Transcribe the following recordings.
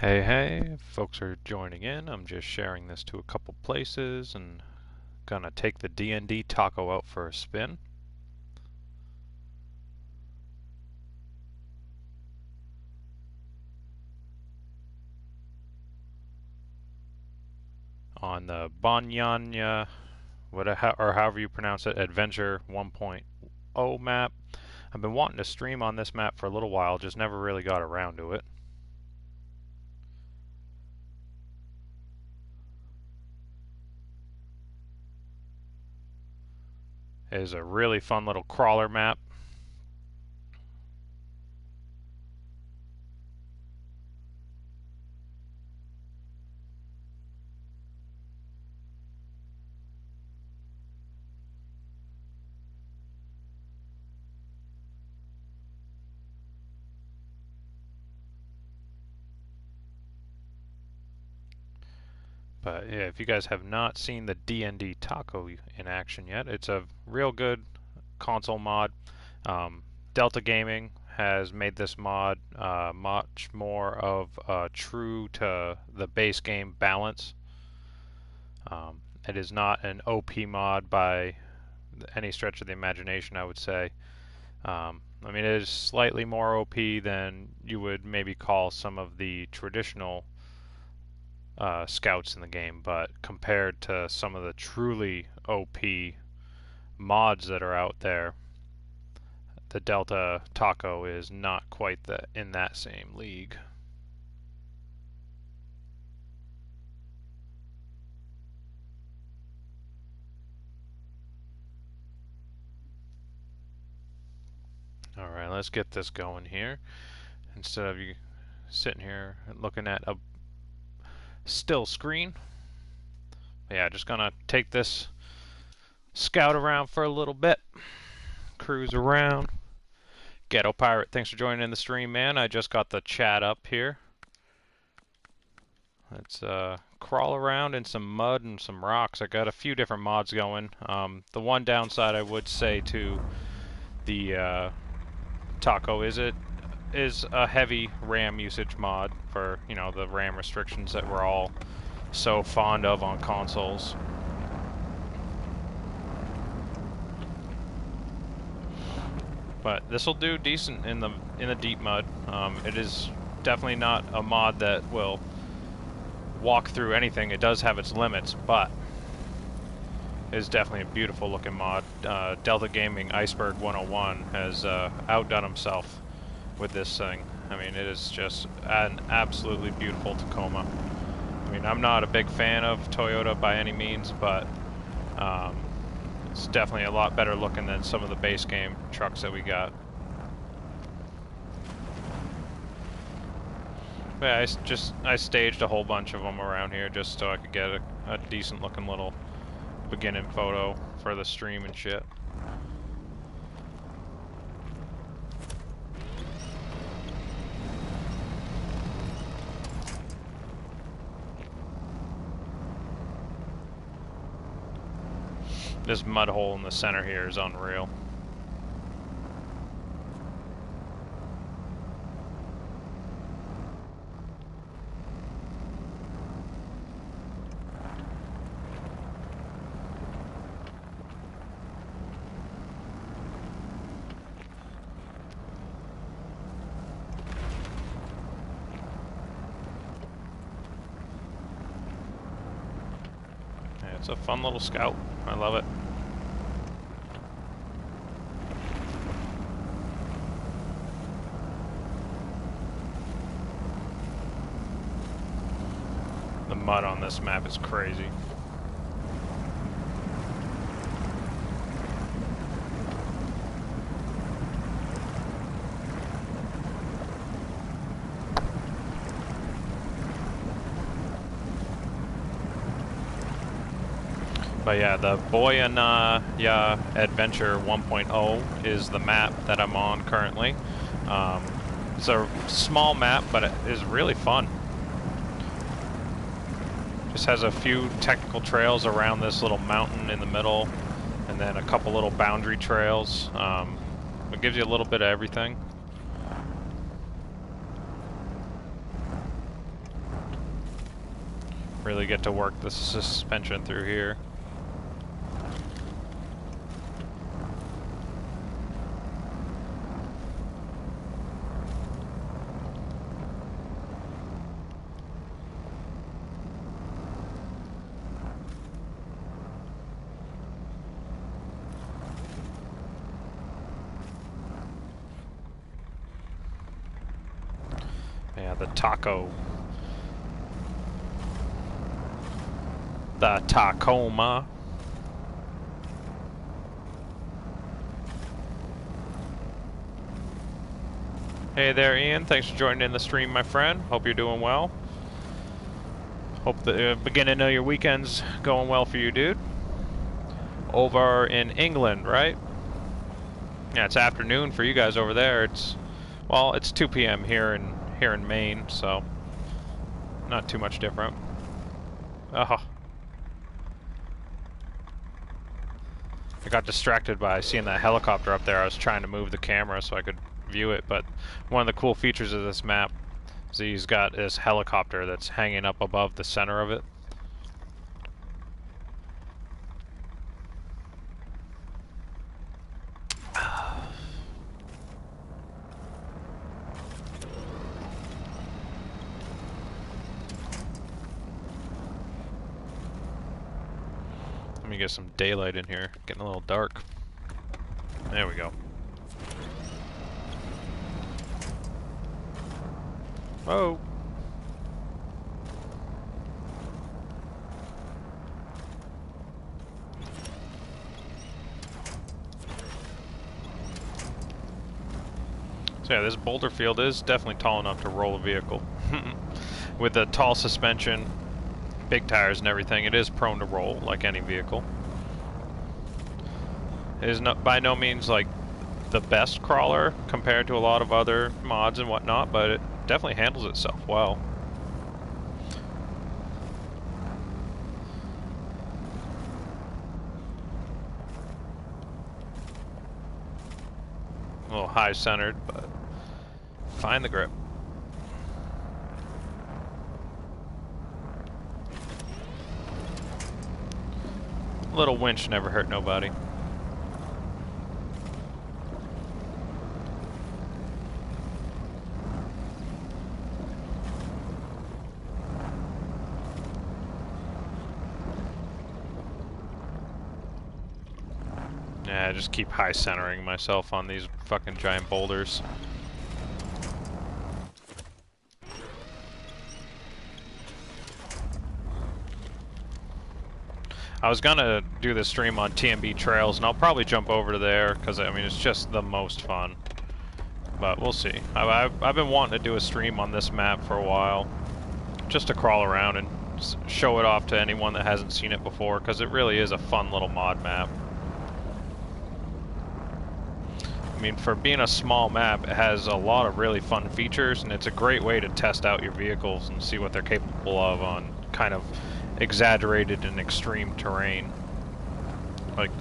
Hey, hey, folks are joining in. I'm just sharing this to a couple places and gonna take the DnD taco out for a spin. On the Boynya, or however you pronounce it, Adventure 1.0 map. I've been wanting to stream on this map for a little while, just never really got around to it. It is a really fun little crawler map. But yeah, if you guys have not seen the DnD taco in action yet, it's a real good console mod. Delta Gaming has made this mod much more of true to the base game balance. It is not an OP mod by any stretch of the imagination, I would say. I mean, it is slightly more OP than you would maybe call some of the traditional scouts in the game, but compared to some of the truly OP mods that are out there, the Delta Taco is not quite in that same league. Alright, let's get this going here. Instead of you sitting here looking at a still screen. Yeah, just gonna take this scout around for a little bit. Cruise around. Ghetto Pirate, thanks for joining in the stream, man. I just got the chat up here. Let's crawl around in some mud and some rocks. I got a few different mods going. The one downside I would say to the taco is it is a heavy RAM usage mod for, you know, the RAM restrictions that we're all so fond of on consoles. But this will do decent in the deep mud. It is definitely not a mod that will walk through anything. It does have its limits, but it is definitely a beautiful looking mod. Delta Gaming Iceberg 101 has outdone himself with this thing. I mean, it is just an absolutely beautiful Tacoma. I mean, I'm not a big fan of Toyota by any means, but it's definitely a lot better looking than some of the base game trucks that we got. But yeah, I staged a whole bunch of them around here just so I could get a decent looking little beginning photo for the stream and shit. This mud hole in the center here is unreal. Yeah, it's a fun little scout. I love it. The mud on this map is crazy. But yeah, the Boynya Adventure 1.0 is the map that I'm on currently. It's a small map, but it is really fun. Just has a few technical trails around this little mountain in the middle, and then a couple little boundary trails. It gives you a little bit of everything. really get to work the suspension through here. Yeah, the taco. The Tacoma. Hey there, Ian. Thanks for joining in the stream, my friend. Hope you're doing well. Hope the beginning of your weekend's going well for you, dude. Over in England, right? Yeah, it's afternoon for you guys over there. Well, it's 2 p.m. here in Maine, so not too much different. Oh. I got distracted by seeing that helicopter up there. I was trying to move the camera so I could view it, but one of the cool features of this map is that he's got this helicopter that's hanging up above the center of it. Let me get some daylight in here. Getting a little dark. There we go. Oh. So yeah, this boulder field is definitely tall enough to roll a vehicle. With the tall suspension, big tires and everything, it is prone to roll like any vehicle. It is not by no means like the best crawler compared to a lot of other mods and whatnot, but it definitely handles itself well. A little high centered, but find the grip. A little winch never hurt nobody. Yeah, I just keep high centering myself on these fucking giant boulders. I was gonna do the stream on TMB Trails, and I'll probably jump over to there, because, I mean, it's just the most fun. But we'll see. I've been wanting to do a stream on this map for a while, just to crawl around and show it off to anyone that hasn't seen it before, because it really is a fun little mod map. I mean, for being a small map, it has a lot of really fun features, and it's a great way to test out your vehicles and see what they're capable of on kind of exaggerated and extreme terrain. Like,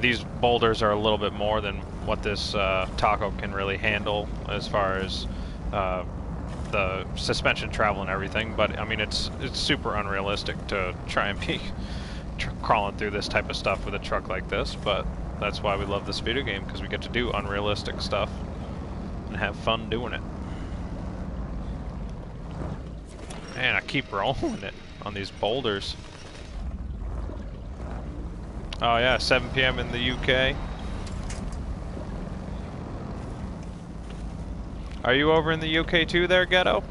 these boulders are a little bit more than what this taco can really handle as far as the suspension travel and everything, but I mean, it's super unrealistic to try and be crawling through this type of stuff with a truck like this, but that's why we love this video game, because we get to do unrealistic stuff and have fun doing it. Man, I keep rolling it on these boulders. Oh yeah, 7 p.m. in the UK. Are you over in the UK too there, Ghetto?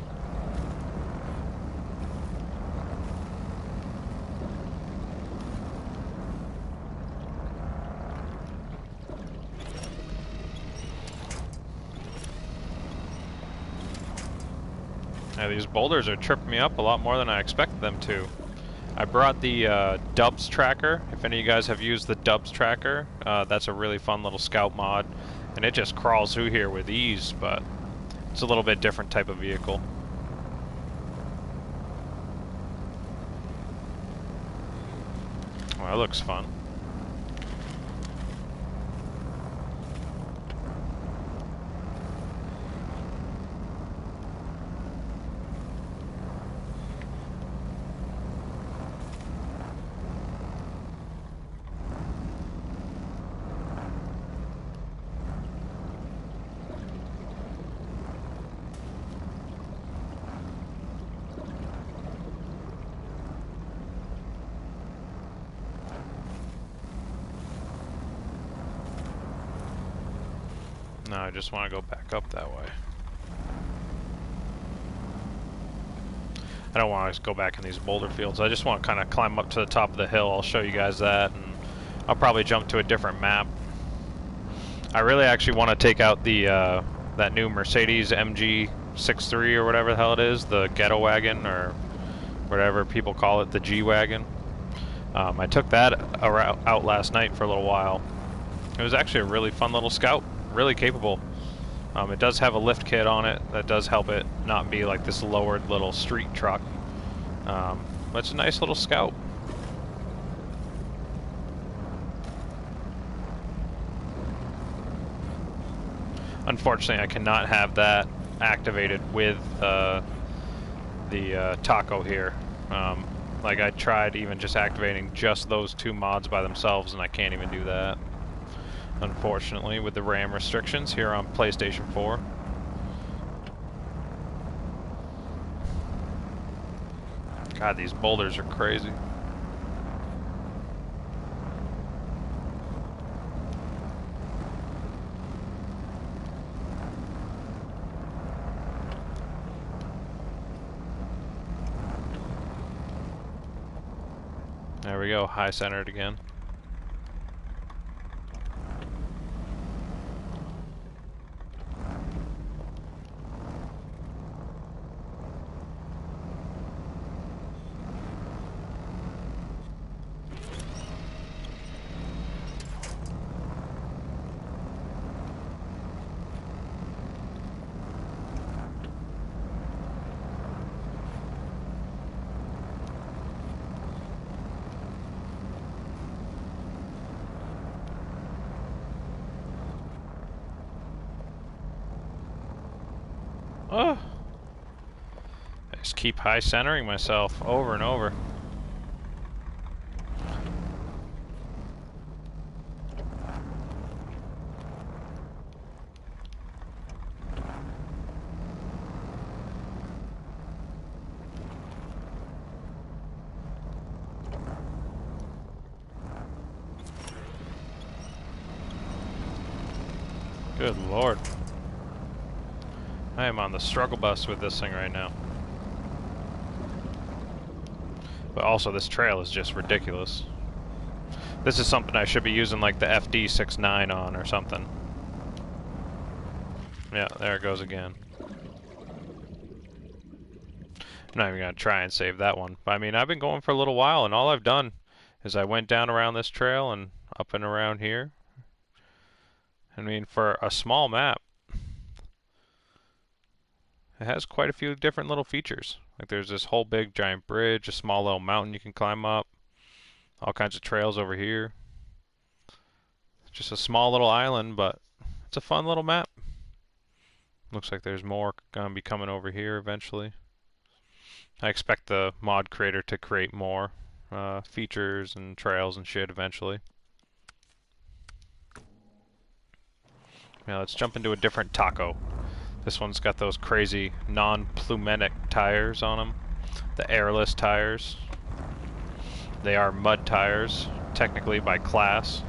Yeah, these boulders are tripping me up a lot more than I expected them to. I brought the Dubs tracker. If any of you guys have used the Dubs tracker, that's a really fun little scout mod, and it just crawls through here with ease, but it's a little bit different type of vehicle. Well, that looks fun. No, I just want to go back up that way. I don't want to go back in these boulder fields. I just want to kind of climb up to the top of the hill. I'll show you guys that, and I'll probably jump to a different map. I really actually want to take out the that new Mercedes MG 63 or whatever the hell it is, the ghetto wagon or whatever people call it, the G-Wagon. I took that out last night for a little while. It was actually a really fun little scout, really capable. It does have a lift kit on it that does help it not be like this lowered little street truck. But it's a nice little scout. Unfortunately, I cannot have that activated with the taco here. Like I tried even just activating just those two mods by themselves, and I can't even do that. Unfortunately, with the RAM restrictions here on PlayStation 4. God, these boulders are crazy. There we go, high centered again. Oh. I just keep high centering myself over and over. Good Lord. I am on the struggle bus with this thing right now. But also this trail is just ridiculous. This is something I should be using like the FD69 on or something. Yeah, there it goes again. I'm not even going to try and save that one. But I mean, I've been going for a little while, and all I've done is I went down around this trail and up and around here. I mean, for a small map, it has quite a few different little features. Like there's this whole big giant bridge, a small little mountain you can climb up, all kinds of trails over here. It's just a small little island, but it's a fun little map. Looks like there's more going to be coming over here eventually. I expect the mod creator to create more features and trails and shit eventually. Now let's jump into a different taco. This one's got those crazy non-pneumatic tires on them. The airless tires. They are mud tires, technically by class.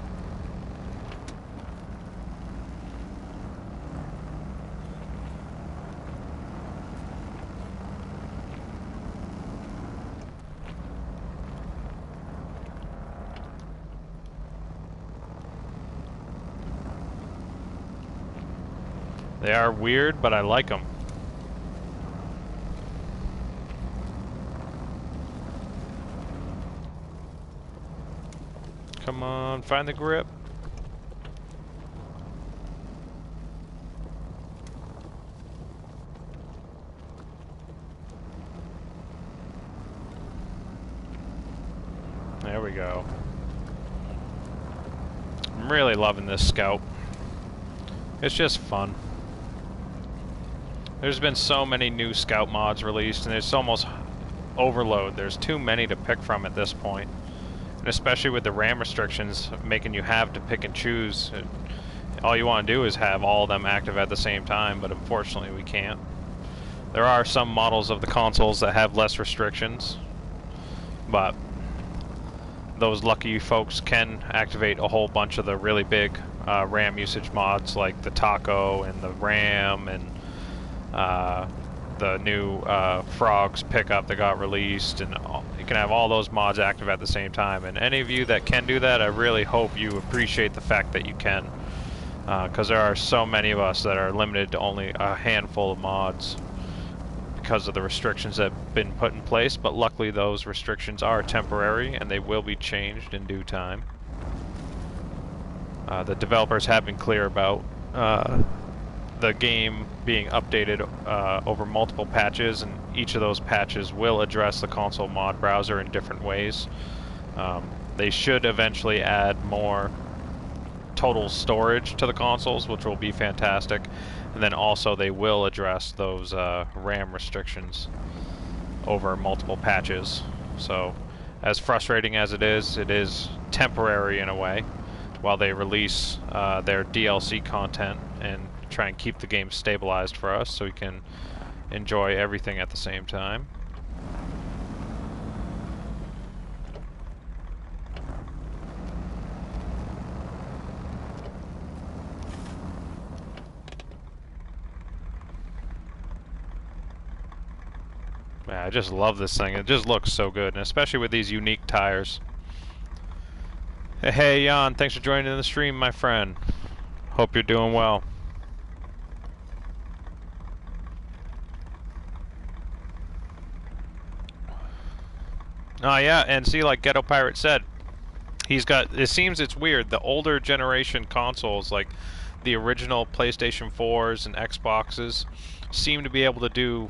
They are weird, but I like them. Come on, find the grip. There we go. I'm really loving this scout. It's just fun. There's been so many new scout mods released, and it's almost overload. There's too many to pick from at this point. And especially with the RAM restrictions making you have to pick and choose. All you want to do is have all of them active at the same time, but unfortunately we can't. There are some models of the consoles that have less restrictions, but those lucky folks can activate a whole bunch of the really big RAM usage mods like the taco and the RAM and the new frogs pickup that got released, and you can have all those mods active at the same time. And any of you that can do that, I really hope you appreciate the fact that you can, because there are so many of us that are limited to only a handful of mods because of the restrictions that have been put in place. But luckily those restrictions are temporary and they will be changed in due time. The developers have been clear about the game being updated over multiple patches, and each of those patches will address the console mod browser in different ways. They should eventually add more total storage to the consoles, which will be fantastic, and then also they will address those RAM restrictions over multiple patches. So as frustrating as it is temporary in a way while they release their DLC content and try and keep the game stabilized for us so we can enjoy everything at the same time. Man, I just love this thing. It just looks so good, and especially with these unique tires. Hey, Jan, thanks for joining the stream, my friend. Hope you're doing well. Oh yeah, and see, like Ghetto Pirate said, he's got, it seems it's weird, the older generation consoles, like the original PlayStation 4s and Xboxes, seem to be able to do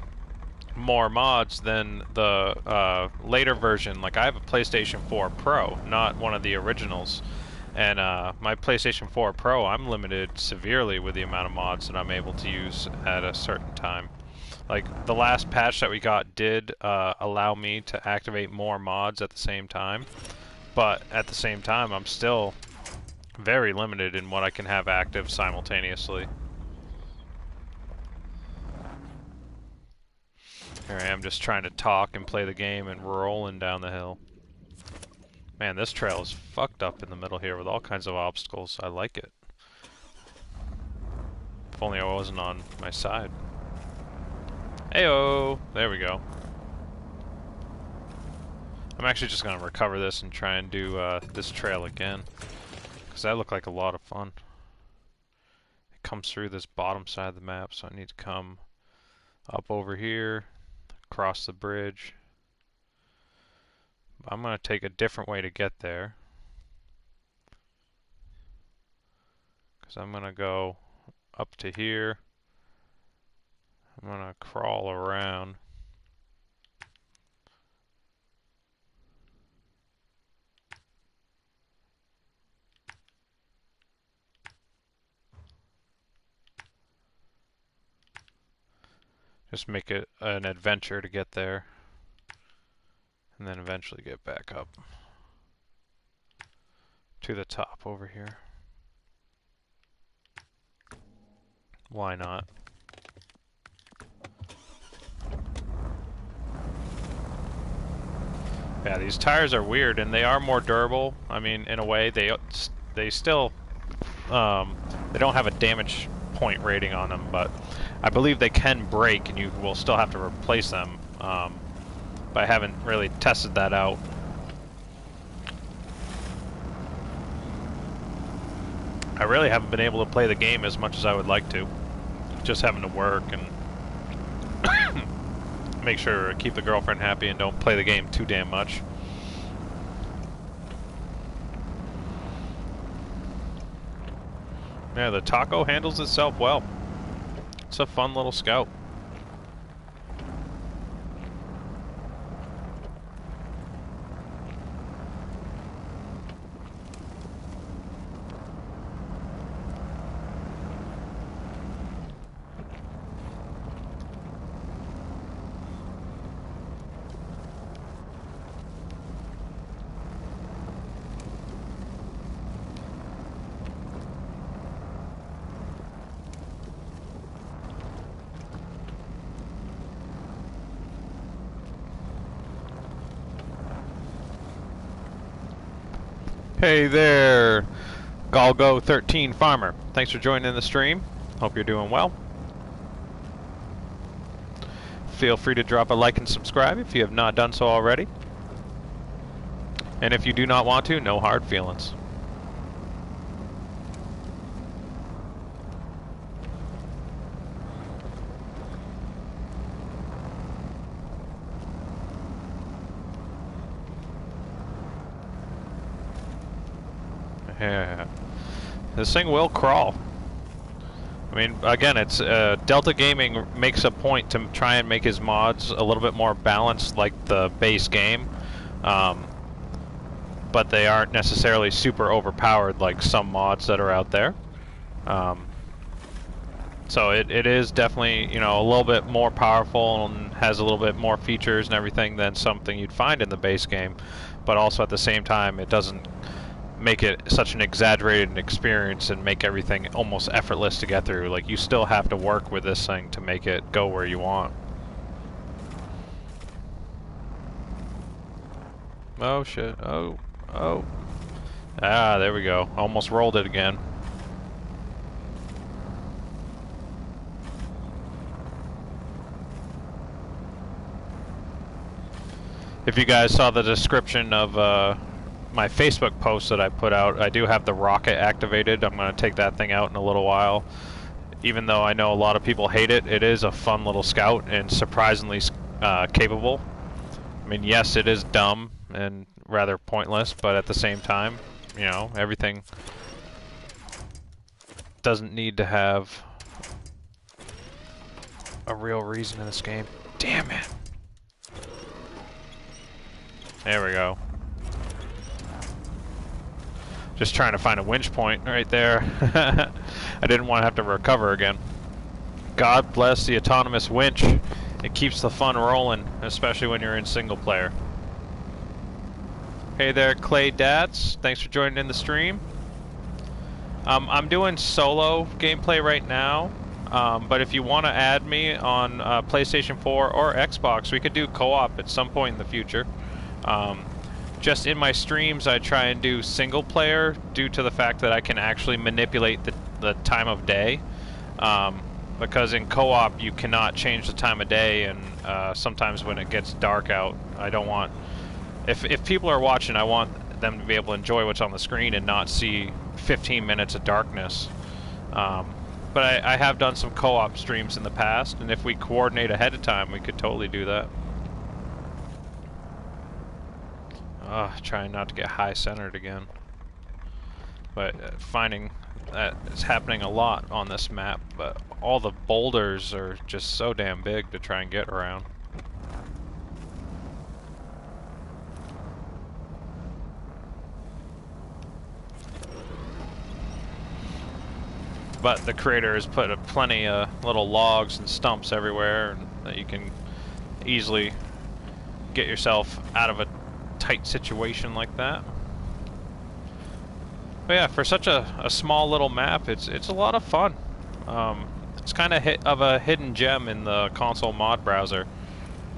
more mods than the later version. Like, I have a PlayStation 4 Pro, not one of the originals, and my PlayStation 4 Pro, I'm limited severely with the amount of mods that I'm able to use at a certain time. Like, the last patch that we got did allow me to activate more mods at the same time, but at the same time I'm still very limited in what I can have active simultaneously. Here I am just trying to talk and play the game and rolling down the hill. Man, this trail is fucked up in the middle here with all kinds of obstacles. I like it. If only I wasn't on my side. Heyo! There we go. I'm actually just going to recover this and try and do this trail again, because that looked like a lot of fun. It comes through this bottom side of the map, so I need to come up over here, across the bridge. I'm going to take a different way to get there, because I'm going to go up to here. I'm going to crawl around. Just make it an adventure to get there, and then eventually get back up to the top over here. Why not? Yeah, these tires are weird, and they are more durable. I mean, in a way, they still they don't have a damage point rating on them, but I believe they can break, and you will still have to replace them. But I haven't really tested that out. I really haven't been able to play the game as much as I would like to. Just having to work and make sure to keep the girlfriend happy and don't play the game too damn much. Yeah, the taco handles itself well. It's a fun little scout. Hey there, Galgo13 Farmer, thanks for joining the stream. Hope you're doing well. Feel free to drop a like and subscribe if you have not done so already. And if you do not want to, no hard feelings. Yeah. This thing will crawl. I mean, again, it's Delta Gaming makes a point to try and make his mods a little bit more balanced, like the base game, but they aren't necessarily super overpowered like some mods that are out there. So it is definitely, you know, a little bit more powerful and has a little bit more features and everything than something you'd find in the base game, but also at the same time, it doesn't make it such an exaggerated experience and make everything almost effortless to get through. Like, you still have to work with this thing to make it go where you want. Oh shit. Oh. Ah, there we go. Almost rolled it again. If you guys saw the description of my Facebook post that I put out, I do have the rocket activated. I'm going to take that thing out in a little while. Even though I know a lot of people hate it, it is a fun little scout and surprisingly capable. I mean, yes, it is dumb and rather pointless, but at the same time, you know, everything doesn't need to have a real reason in this game. Damn it. There we go. Just trying to find a winch point right there. I didn't want to have to recover again. God bless the autonomous winch. It keeps the fun rolling, especially when you're in single player. Hey there, Clay Dats. Thanks for joining in the stream. I'm doing solo gameplay right now, but if you want to add me on PlayStation 4 or Xbox, we could do co-op at some point in the future. Just in my streams, I try and do single player due to the fact that I can actually manipulate the time of day. Because in co-op, you cannot change the time of day, and sometimes when it gets dark out, I don't want... If people are watching, I want them to be able to enjoy what's on the screen and not see 15 minutes of darkness. But I have done some co-op streams in the past, and if we coordinate ahead of time, we could totally do that. Trying not to get high-centered again. But finding that it's happening a lot on this map, but all the boulders are just so damn big to try and get around. But the creator has put plenty of little logs and stumps everywhere, and that you can easily get yourself out of a tight situation like that. But yeah, for such a small little map, it's a lot of fun. It's kind of a hidden gem in the console mod browser.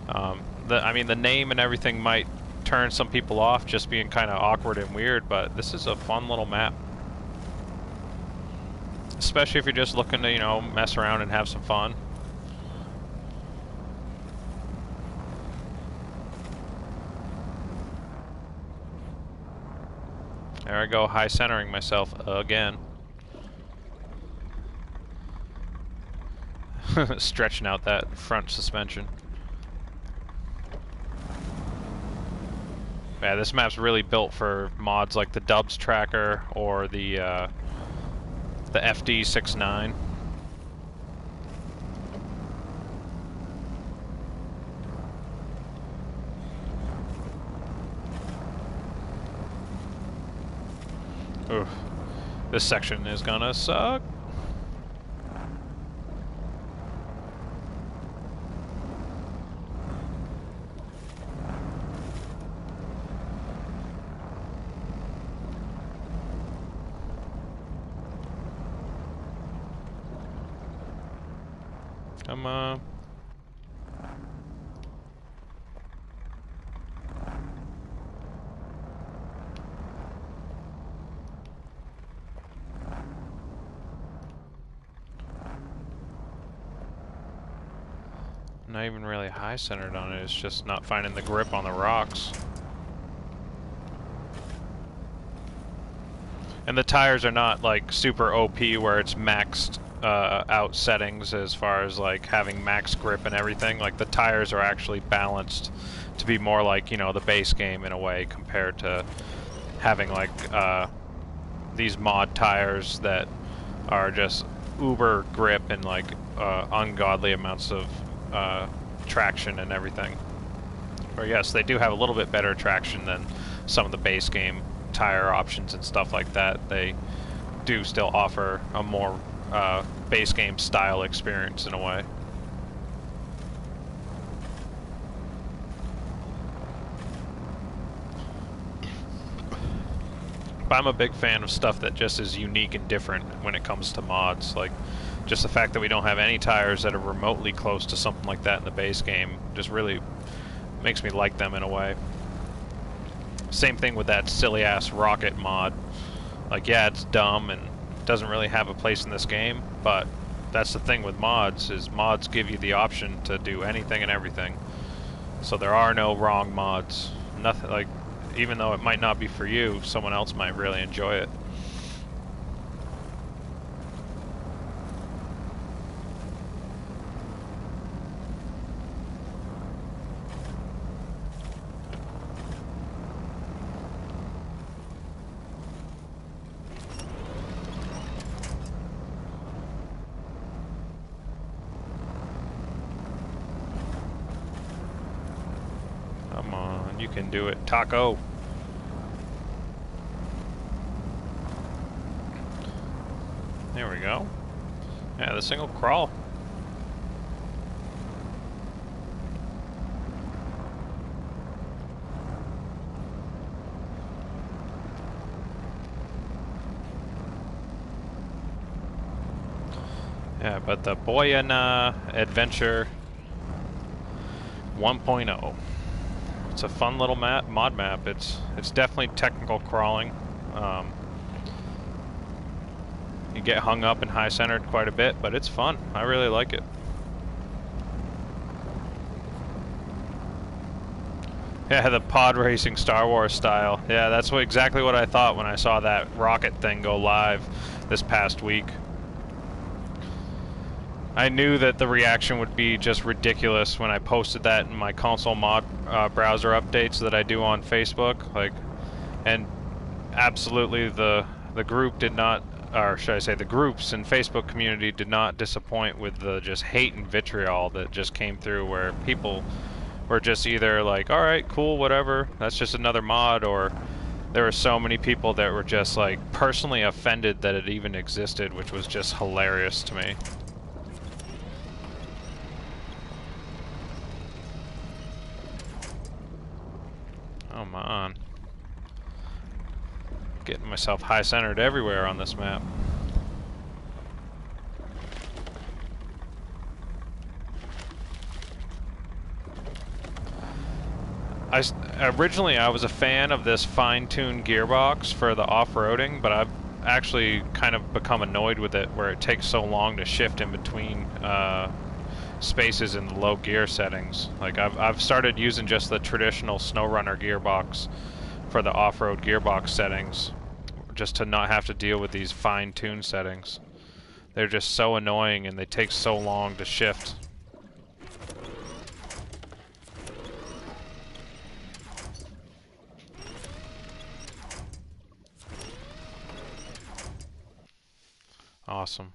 I mean, the name and everything might turn some people off, just being kind of awkward and weird, but this is a fun little map. Especially if you're just looking to, you know, mess around and have some fun. There I go, high centering myself again. Stretching out that front suspension. Yeah, this map's really built for mods like the Dubs Tracker or the FD69. Oof. This section is gonna suck. Come on. not even really high-centered on it. It's just not finding the grip on the rocks. And the tires are not like super OP where it's maxed out settings as far as like having max grip and everything. Like the tires are actually balanced to be more like, you know, the base game in a way compared to having like these mod tires that are just uber grip and like ungodly amounts of traction and everything. Or yes, they do have a little bit better traction than some of the base game tire options and stuff like that. They do still offer a more base game style experience in a way. But I'm a big fan of stuff that just is unique and different when it comes to mods. Like, just the fact that we don't have any tires that are remotely close to something like that in the base game just really makes me like them in a way. Same thing with that silly-ass rocket mod. Like, yeah, it's dumb and doesn't really have a place in this game, but that's the thing with mods, is mods give you the option to do anything and everything. So there are no wrong mods. Nothing, like, even though it might not be for you, someone else might really enjoy it. Come on, you can do it, Taco. There we go. Yeah, the single crawl. Yeah, but the Boynya Adventure 1.0. It's a fun little mod map. It's definitely technical crawling. You get hung up and high-centered quite a bit, but it's fun. I really like it. Yeah, the pod racing Star Wars style. Yeah, that's exactly what I thought when I saw that rocket thing go live this past week. I knew that the reaction would be just ridiculous when I posted that in my console mod browser updates that I do on Facebook. Like, and absolutely the group did not, or should I say the groups and Facebook community did not disappoint with the just hate and vitriol that just came through, where people were just either like, alright, cool, whatever, that's just another mod, or there were so many people that were just like personally offended that it even existed, which was just hilarious to me. Come on. Getting myself high-centered everywhere on this map. Originally I was a fan of this fine-tuned gearbox for the off-roading, but I've actually kind of become annoyed with it, where it takes so long to shift in between spaces in the low gear settings. Like I've started using just the traditional SnowRunner gearbox for the off-road gearbox settings, just to not have to deal with these fine-tuned settings. They're just so annoying and they take so long to shift. Awesome.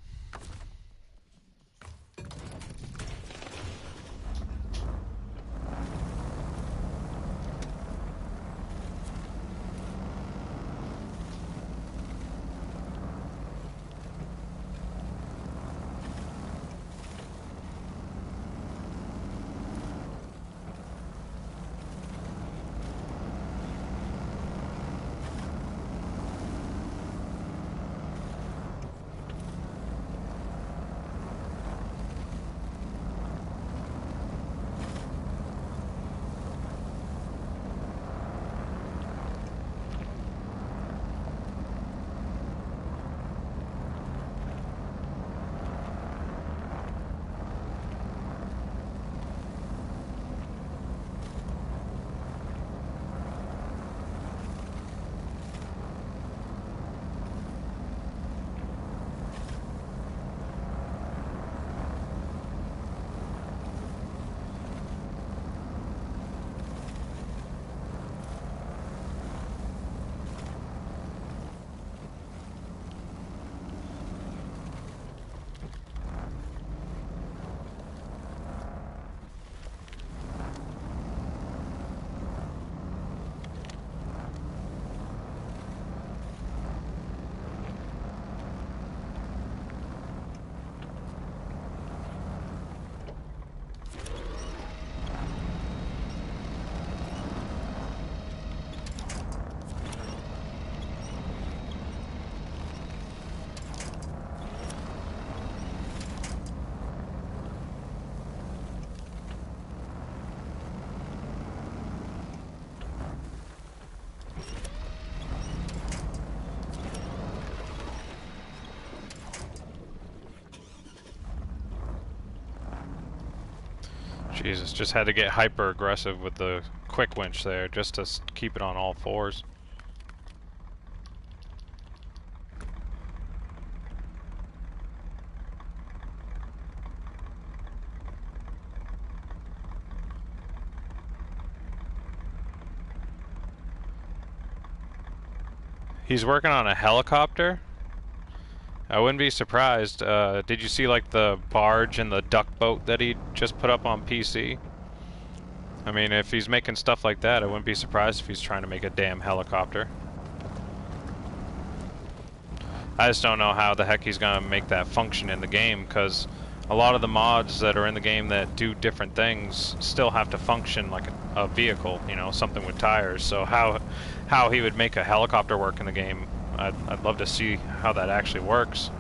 Jesus, just had to get hyper aggressive with the quick winch there just to keep it on all fours. He's working on a helicopter. I wouldn't be surprised. Did you see like the barge and the duck boat that he just put up on PC? I mean, if he's making stuff like that, I wouldn't be surprised if he's trying to make a damn helicopter. I just don't know how the heck he's gonna make that function in the game, because a lot of the mods that are in the game that do different things still have to function like a vehicle, you know, something with tires. So how he would make a helicopter work in the game, I'd love to see how that actually works.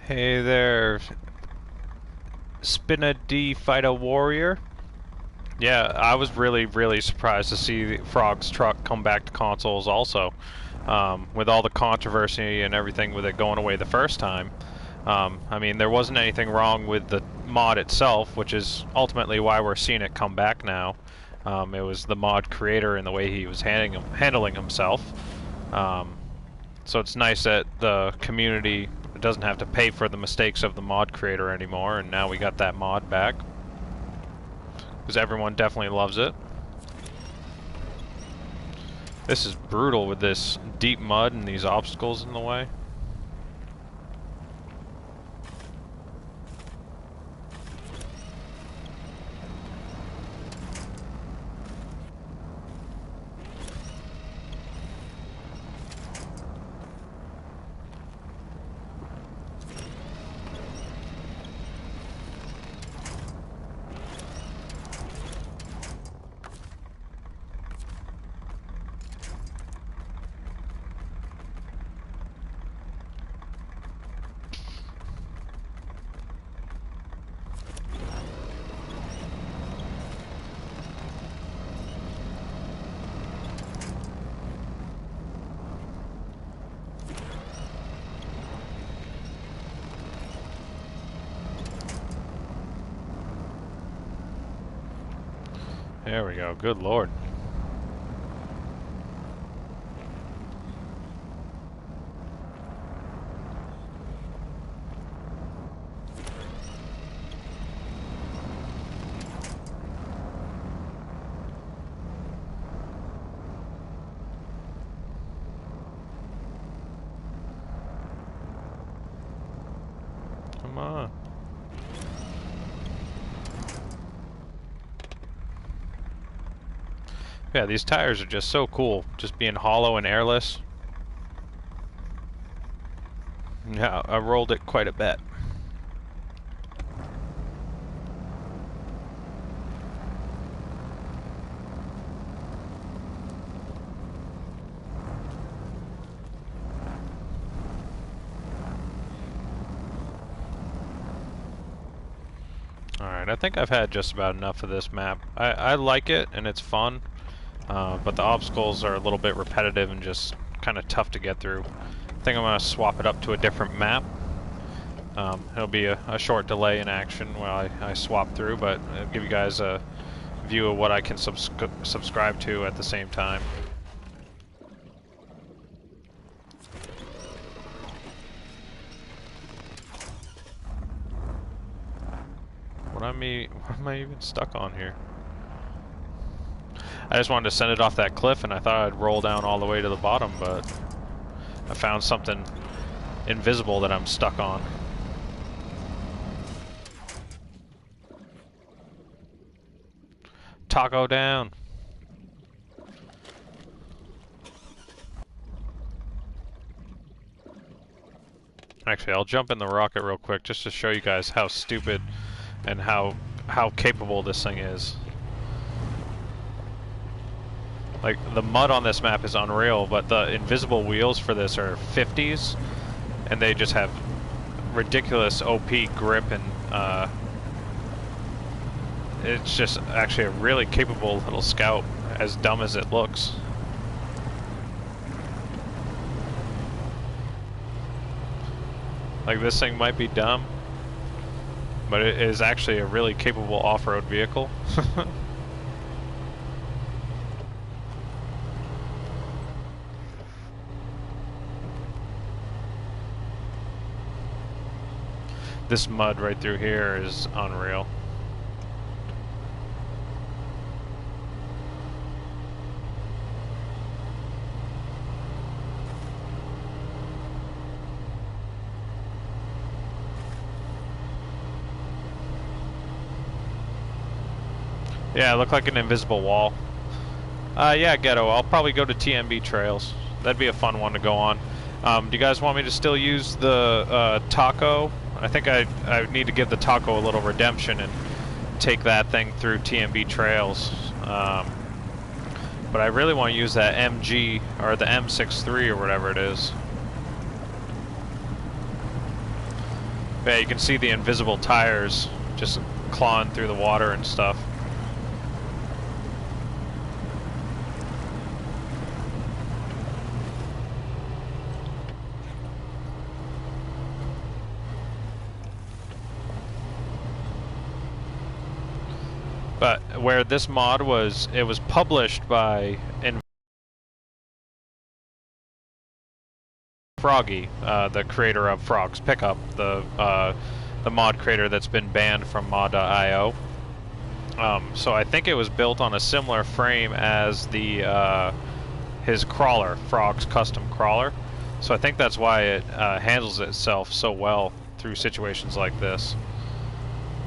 Hey there, Spinna D Fighter Warrior. Yeah, I was really surprised to see Frog's truck come back to consoles also. With all the controversy and everything with it going away the first time. I mean, there wasn't anything wrong with the mod itself, which is ultimately why we're seeing it come back now. It was the mod creator and the way he was handling himself. So it's nice that the community doesn't have to pay for the mistakes of the mod creator anymore, and now we got that mod back. Because everyone definitely loves it. This is brutal with this deep mud and these obstacles in the way. There we go, good lord. Come on. Yeah, these tires are just so cool, just being hollow and airless. Yeah, I rolled it quite a bit. Alright, I think I've had just about enough of this map. I like it, and it's fun. But the obstacles are a little bit repetitive and just kind of tough to get through. I think I'm going to swap it up to a different map. It'll be a short delay in action while I swap through, but it'll give you guys a view of what I can subscribe to at the same time. What am I even stuck on here? I just wanted to send it off that cliff, and I thought I'd roll down all the way to the bottom, but I found something invisible that I'm stuck on. Taco down. Actually, I'll jump in the rocket real quick just to show you guys how stupid and how capable this thing is. Like, the mud on this map is unreal, but the invisible wheels for this are 50s, and they just have ridiculous OP grip, and it's just actually a really capable little scout, as dumb as it looks. Like, this thing might be dumb, but it is actually a really capable off-road vehicle. This mud right through here is unreal. Yeah, it looked like an invisible wall. Yeah, Ghetto, I'll probably go to TMB Trails. That'd be a fun one to go on. Do you guys want me to still use the taco? I think I need to give the taco a little redemption and take that thing through TMB Trails. But I really want to use that MG, or the M63 or whatever it is. Yeah, you can see the invisible tires just clawing through the water and stuff. But where this mod was, it was published by Froggy, the creator of Frog's Pickup, the mod creator that's been banned from mod.io. So I think it was built on a similar frame as the his crawler, Frog's custom crawler. So I think that's why it handles itself so well through situations like this.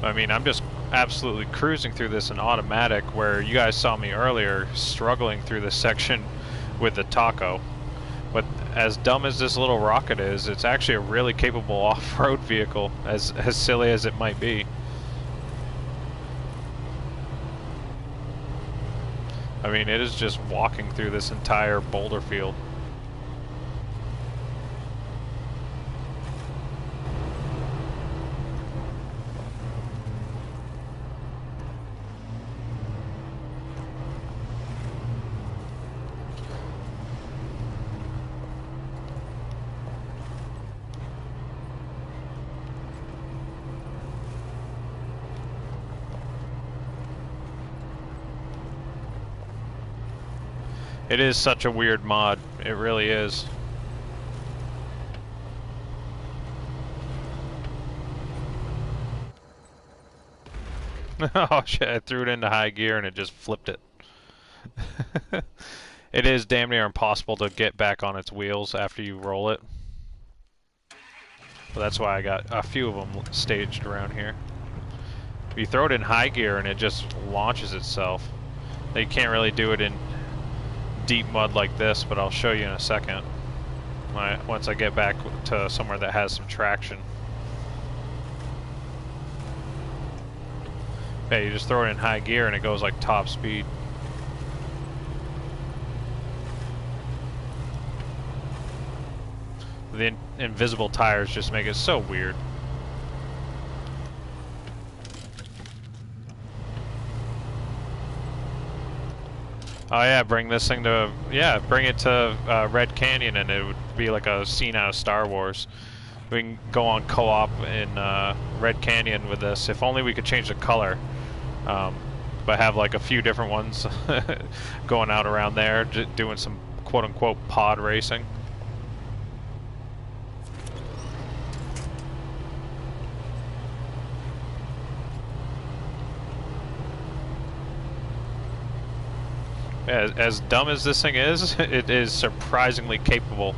I mean, I'm just absolutely cruising through this in automatic, where you guys saw me earlier struggling through this section with the taco. But as dumb as this little rocket is, it's actually a really capable off-road vehicle, as silly as it might be. I mean, it is just walking through this entire boulder field. It is such a weird mod. It really is. Oh shit, I threw it into high gear and it just flipped it. It is damn near impossible to get back on its wheels after you roll it. But that's why I got a few of them staged around here. You throw it in high gear and it just launches itself. Now, you can't really do it in deep mud like this, but I'll show you in a second. Once I get back to somewhere that has some traction. Yeah, you just throw it in high gear and it goes like top speed. The invisible tires just make it so weird. Oh yeah, bring this thing to, bring it to Red Canyon and it would be like a scene out of Star Wars. We can go on co-op in Red Canyon with this. If only we could change the color. But have like a few different ones going out around there, doing some quote-unquote pod racing. As dumb as this thing is, it is surprisingly capable.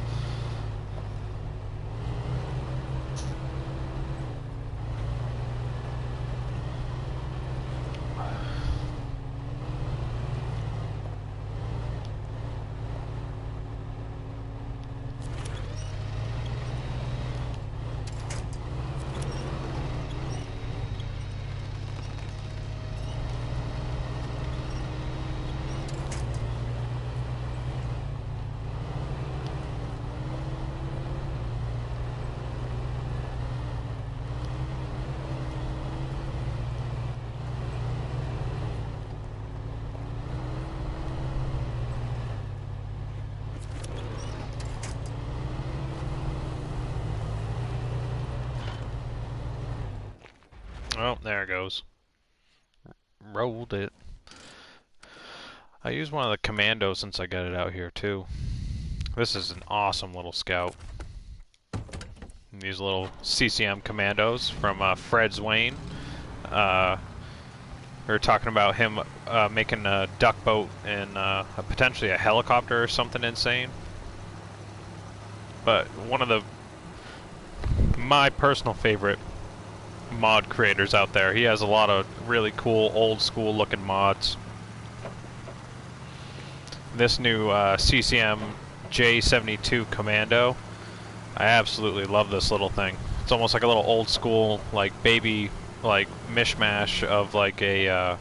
Oh, there it goes. Rolled it. I use one of the commandos since I got it out here too. This is an awesome little scout. And these little CCM commandos from Fred's Wayne. We were talking about him making a duck boat and potentially a helicopter or something insane. But one of my personal favorite mod creators out there. He has a lot of really cool old school looking mods. This new CCM J72 Commando, I absolutely love this little thing. It's almost like a little old school like baby like mishmash of like a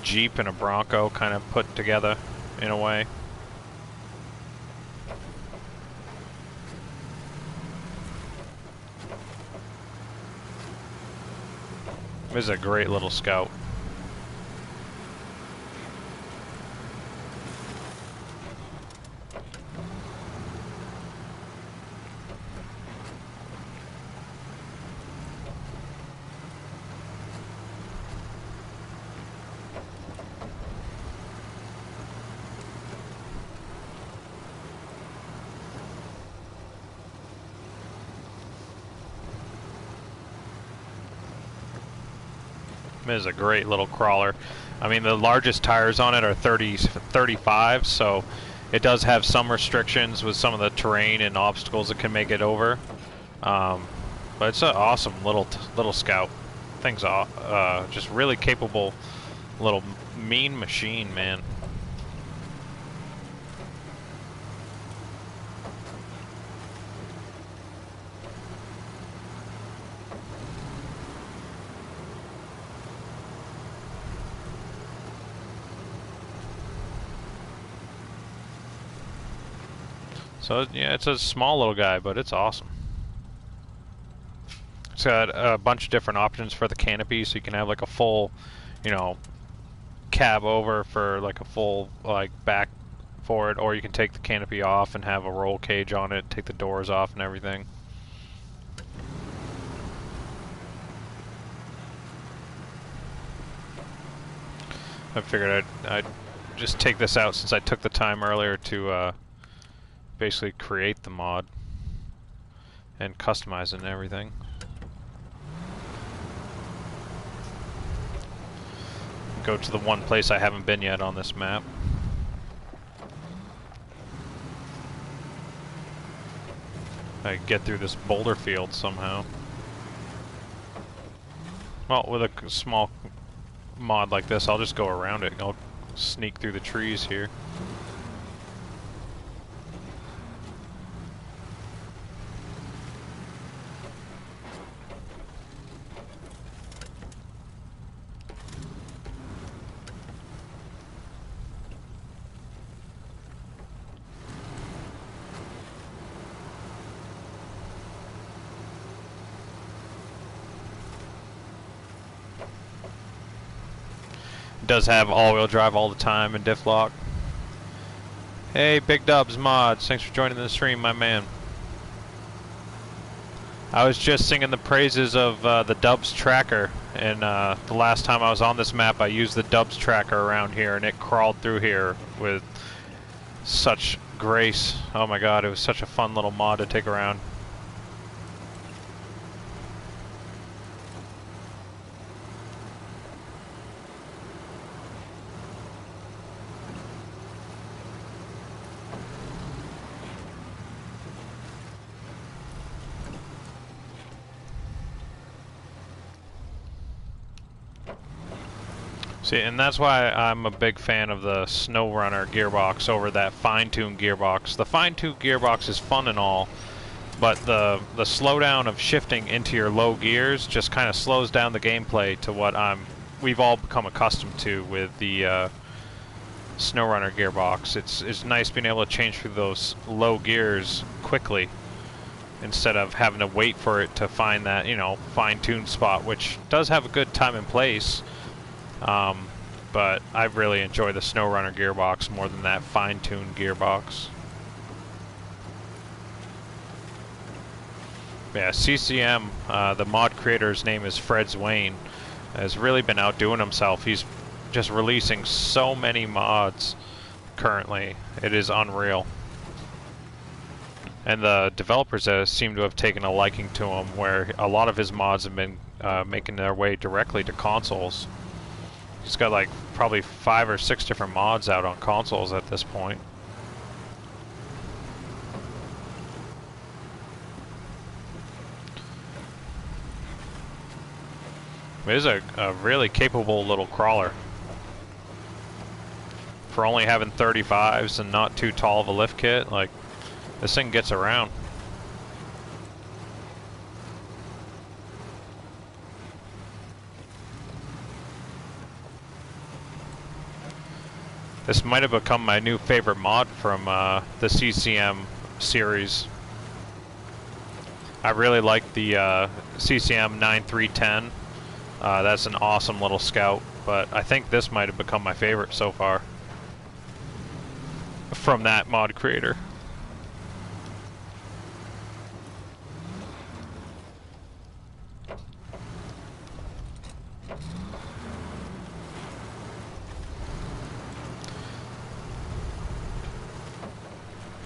Jeep and a Bronco kind of put together in a way. This is a great little scout. It is a great little crawler. I mean, the largest tires on it are 35, so it does have some restrictions with some of the terrain and obstacles that can make it over. But it's an awesome little scout. Thing's just really capable little mean machine, man. So yeah, it's a small little guy, but it's awesome. It's got a bunch of different options for the canopy, so you can have like a full, you know, cab over for like a full like back for it, or you can take the canopy off and have a roll cage on it, take the doors off and everything. I figured I'd just take this out since I took the time earlier to basically create the mod and customize it and everything. Go to the one place I haven't been yet on this map. I get through this boulder field somehow. Well, with a small mod like this, I'll just go around it. I'll sneak through the trees here. It does have all-wheel drive all the time and diff lock. Hey, Big Dubs Mods, thanks for joining the stream, my man. I was just singing the praises of the Dubs tracker, and the last time I was on this map I used the Dubs tracker around here, and it crawled through here with such grace. Oh my god, it was such a fun little mod to take around. See, and that's why I'm a big fan of the SnowRunner gearbox over that fine-tuned gearbox. The fine-tuned gearbox is fun and all, but the slowdown of shifting into your low gears just kind of slows down the gameplay to what we've all become accustomed to with the SnowRunner gearbox. It's nice being able to change through those low gears quickly instead of having to wait for it to find that, you know, fine-tuned spot, which does have a good time and place. But I really enjoy the SnowRunner gearbox more than that fine-tuned gearbox. Yeah, CCM, the mod creator's name is Fred's Wayne, has really been outdoing himself. He's just releasing so many mods currently. It is unreal. And the developers seem to have taken a liking to him, where a lot of his mods have been making their way directly to consoles. He's got like probably 5 or 6 different mods out on consoles at this point. It is a really capable little crawler. For only having 35s and not too tall of a lift kit, like, this thing gets around. This might have become my new favorite mod from the CCM series. I really like the CCM 9310. That's an awesome little scout, but I think this might have become my favorite so far from that mod creator.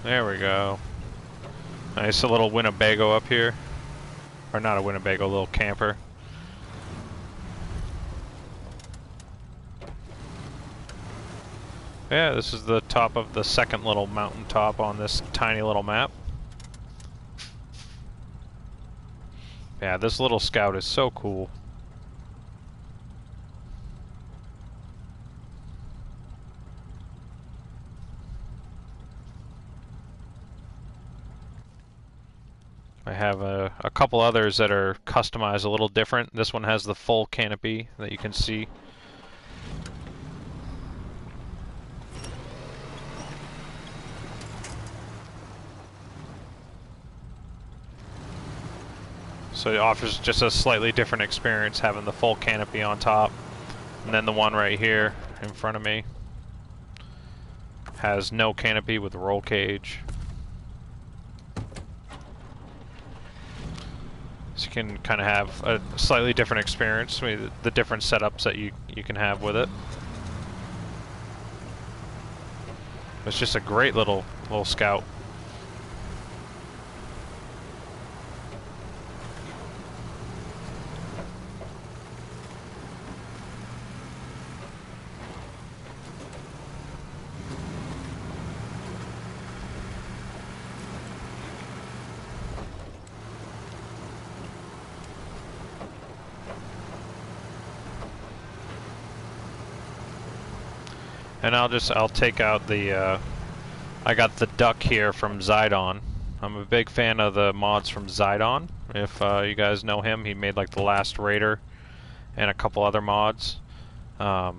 There we go. Nice, a little Winnebago up here. Or not a Winnebago, a little camper. Yeah, this is the top of the second little mountaintop on this tiny little map. Yeah, this little scout is so cool. I have a couple others that are customized a little different. This one has the full canopy that you can see. So it offers just a slightly different experience having the full canopy on top. And then the one right here in front of me has no canopy with roll cage. So you can kind of have a slightly different experience with the different setups that you can have with it. It's just a great little scout. And I'll take out the, I got the duck here from Zidon. I'm a big fan of the mods from Zidon. If you guys know him, he made like the Last Raider and a couple other mods. But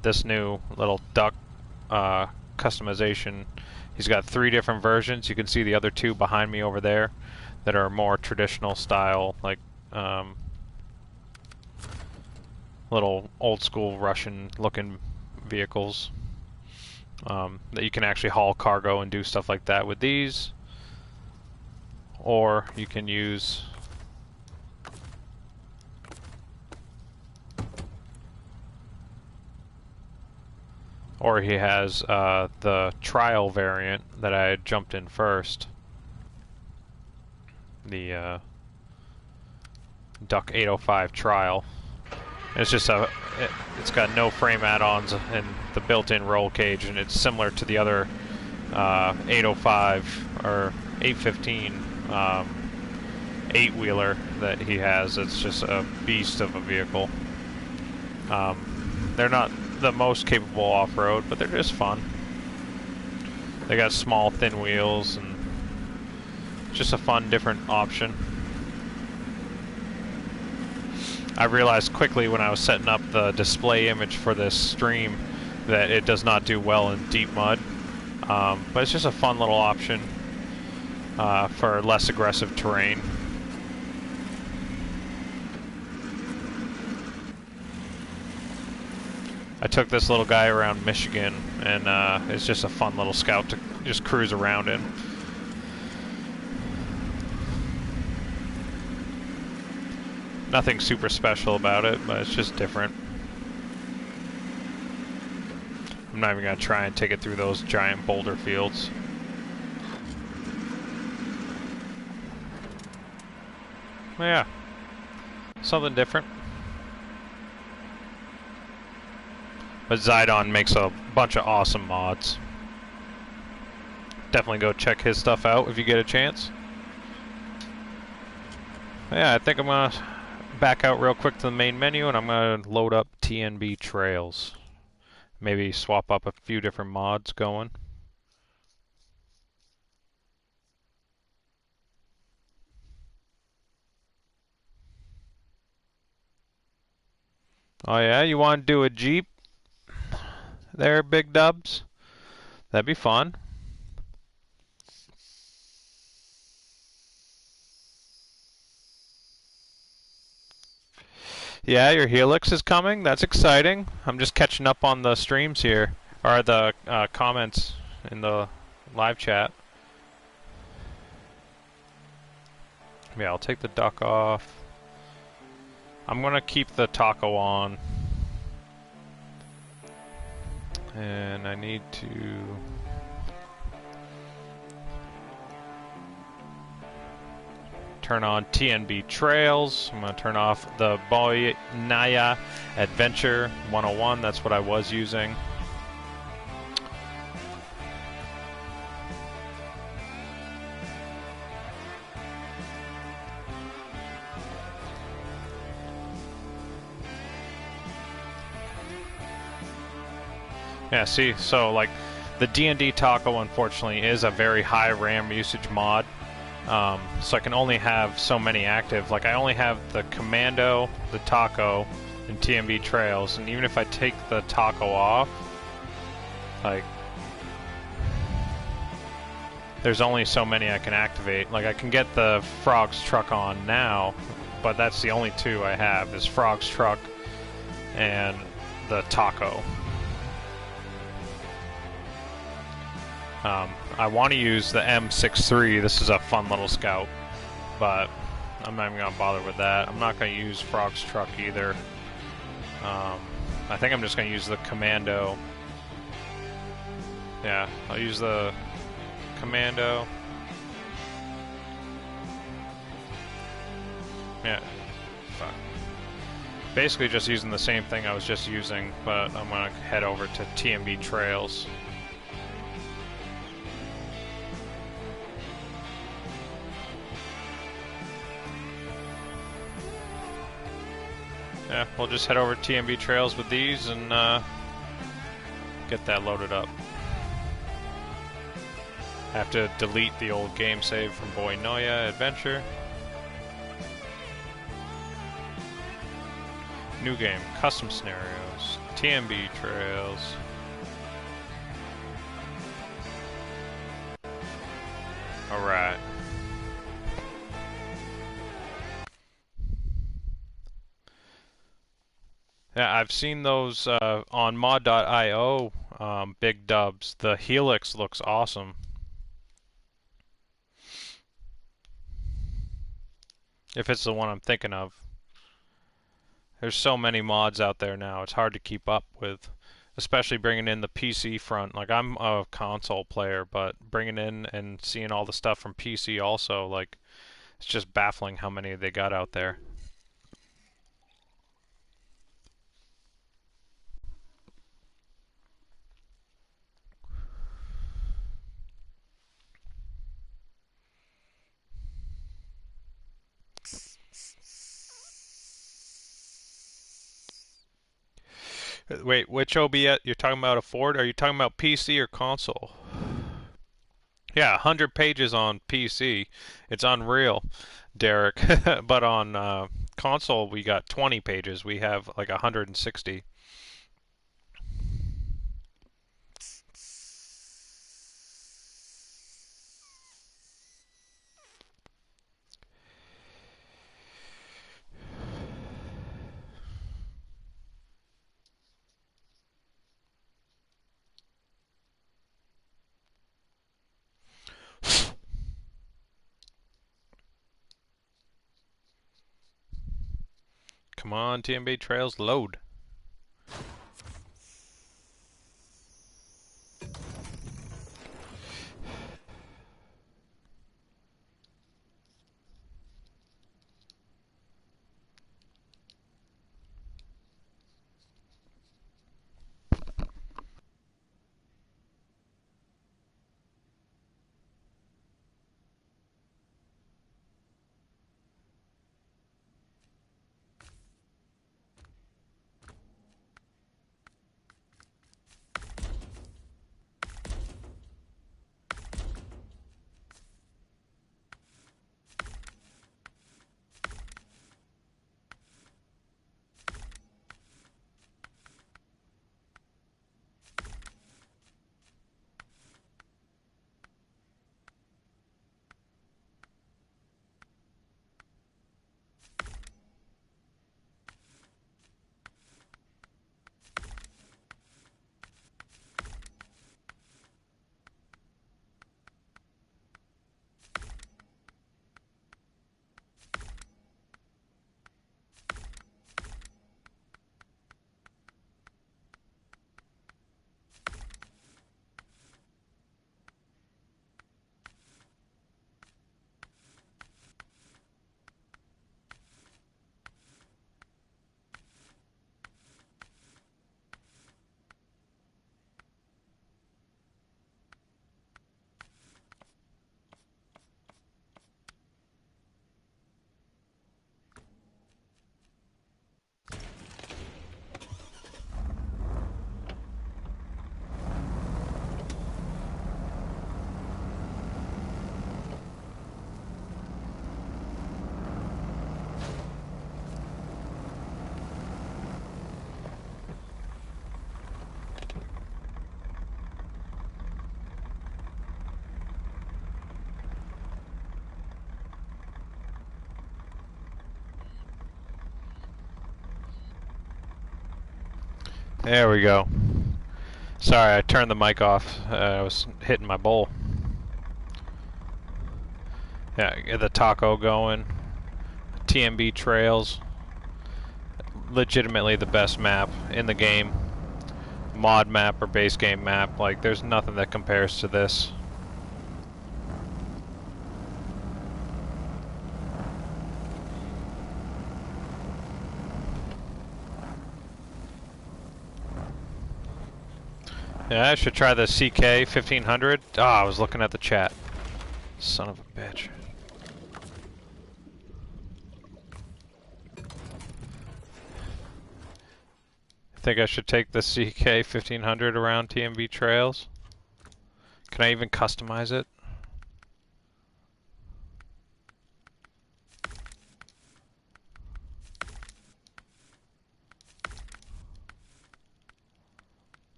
this new little duck customization, he's got 3 different versions. You can see the other 2 behind me over there that are more traditional style, like little old school Russian looking vehicles that you can actually haul cargo and do stuff like that with these, or you can use he has the trial variant that I had jumped in first. The Duck 805 trial. It's just it's got no frame add-ons and the built-in roll cage, and it's similar to the other 805 or 815 eight-wheeler that he has. It's just a beast of a vehicle. They're not the most capable off-road, but they're just fun. They got small, thin wheels, and just a fun, different option. I realized quickly when I was setting up the display image for this stream that it does not do well in deep mud, but it's just a fun little option for less aggressive terrain. I took this little guy around Michigan, and it's just a fun little scout to just cruise around in. Nothing super special about it, but it's just different. I'm not even going to try and take it through those giant boulder fields. Yeah, something different. But Zidon makes a bunch of awesome mods. Definitely go check his stuff out if you get a chance. Yeah, I think I'm going to back out real quick to the main menu, and I'm going to load up TNB Trails. Maybe swap up a few different mods going. Oh yeah, you want to do a Jeep there, Big Dubs? That'd be fun. Yeah, your Helix is coming. That's exciting. I'm just catching up on the streams here, or the comments in the live chat. Yeah, I'll take the duck off. I'm gonna keep the taco on. And I need to... turn on TNB Trails. I'm going to turn off the Boynya Adventure 101. That's what I was using. Yeah, see, so like the DnD Taco unfortunately is a very high RAM usage mod. So I can only have so many active. Like I only have the Commando, the Taco, and TNB Trails, and even if I take the Taco off, like there's only so many I can activate. Like I can get the Frog's Truck on now, but that's the only two I have, is Frog's Truck and the Taco. I want to use the M63. This is a fun little scout, but I'm not even going to bother with that. I'm not going to use Frog's Truck either. I think I'm just going to use the Commando. Yeah, I'll use the Commando. Yeah, fuck. Basically just using the same thing I was just using, but I'm going to head over to TNB Trails. Yeah, we'll just head over to TNB Trails with these and get that loaded up. I have to delete the old game save from Boynya Adventure. New game, custom scenarios, TNB Trails. Alright. Yeah, I've seen those on mod.io, Big Dubs. The Helix looks awesome. If it's the one I'm thinking of. There's so many mods out there now, it's hard to keep up with. Especially bringing in the PC front. Like, I'm a console player, but bringing in and seeing all the stuff from PC also, like, it's just baffling how many they got out there. Wait, which OBS? You're talking about a Ford? Are you talking about PC or console? Yeah, 100 pages on PC. It's unreal, Derek. But on console, we got 20 pages. We have like 160. Come on, TMB Trails, load. There we go. Sorry, I turned the mic off. I was hitting my bowl. Yeah, get the taco going. TMB Trails. Legitimately the best map in the game. Mod map or base game map. Like, there's nothing that compares to this. Yeah, I should try the CK 1500. Ah, I was looking at the chat. Son of a bitch. Think I should take the CK 1500 around TMB Trails? Can I even customize it?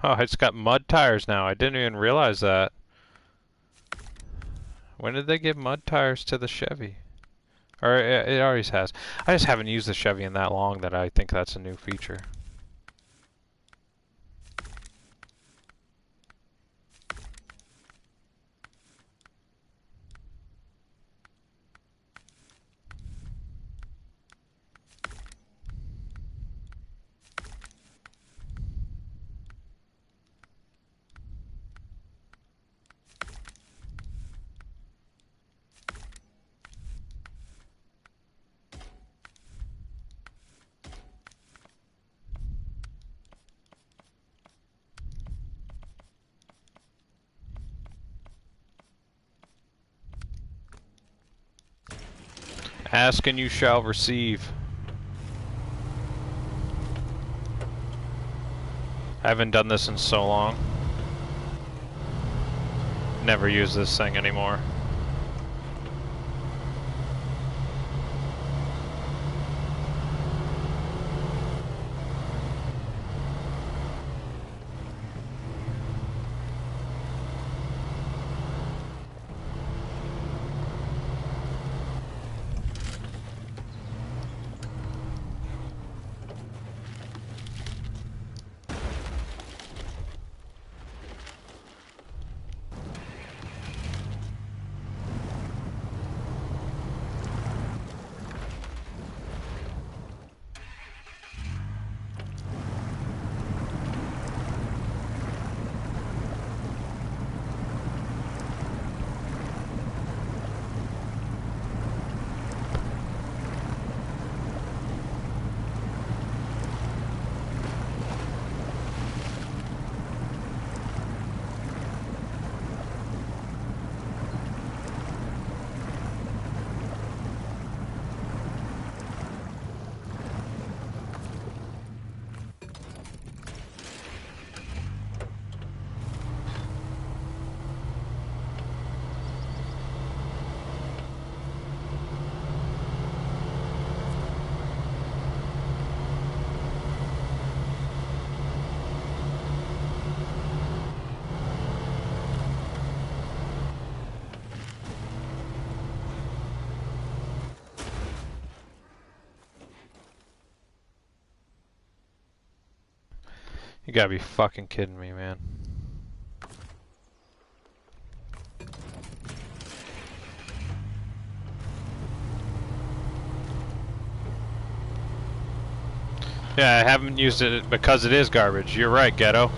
Oh, it's got mud tires now. I didn't even realize that. When did they give mud tires to the Chevy? Or it always has. I just haven't used the Chevy in that long that I think that's a new feature. Ask and you shall receive. I haven't done this in so long. Never use this thing anymore. You gotta be fucking kidding me, man. Yeah, I haven't used it because it is garbage. You're right, Ghetto.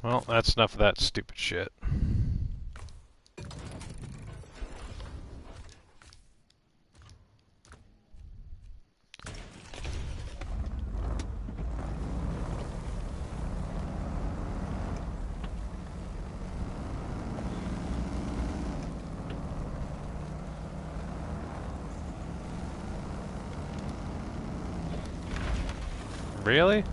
Well, that's enough of that stupid shit. Really?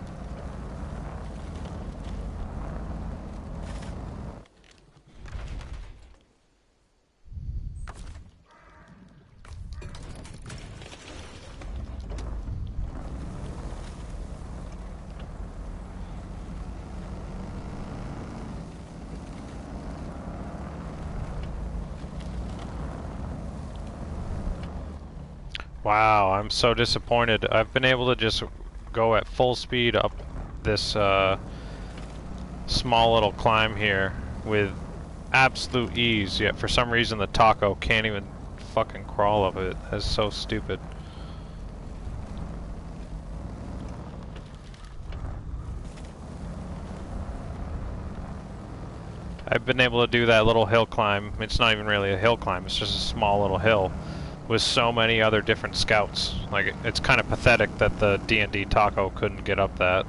Wow, I'm so disappointed. I've been able to just go at full speed up this small little climb here with absolute ease, yet for some reason the taco can't even fucking crawl up it. That's so stupid. I've been able to do that little hill climb. It's not even really a hill climb, it's just a small little hill with so many other different scouts. Like, it's kind of pathetic that the DnD taco couldn't get up that.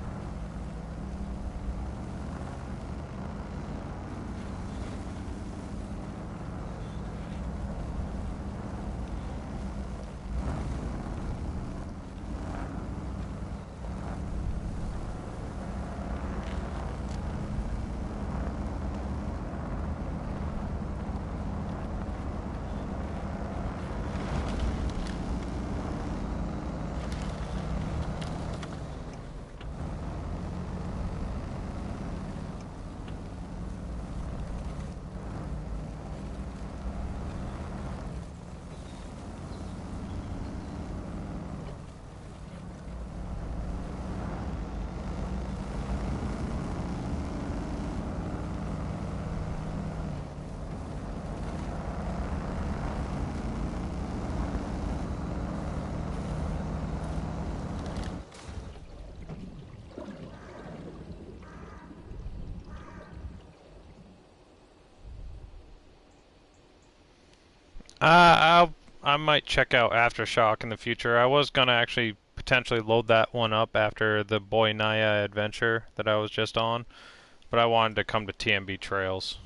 I might check out Aftershock in the future. I was gonna actually potentially load that one up after the Boynya adventure that I was just on, but I wanted to come to TMB Trails.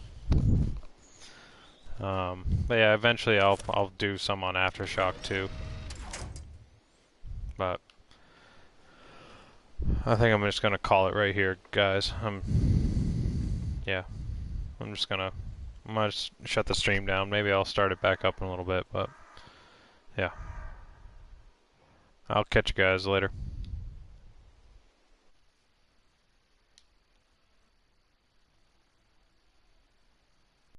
But yeah, eventually I'll do some on Aftershock too. But I think I'm just gonna call it right here, guys. Yeah, I'm just gonna I might just shut the stream down. Maybe I'll start it back up in a little bit, but yeah. I'll catch you guys later.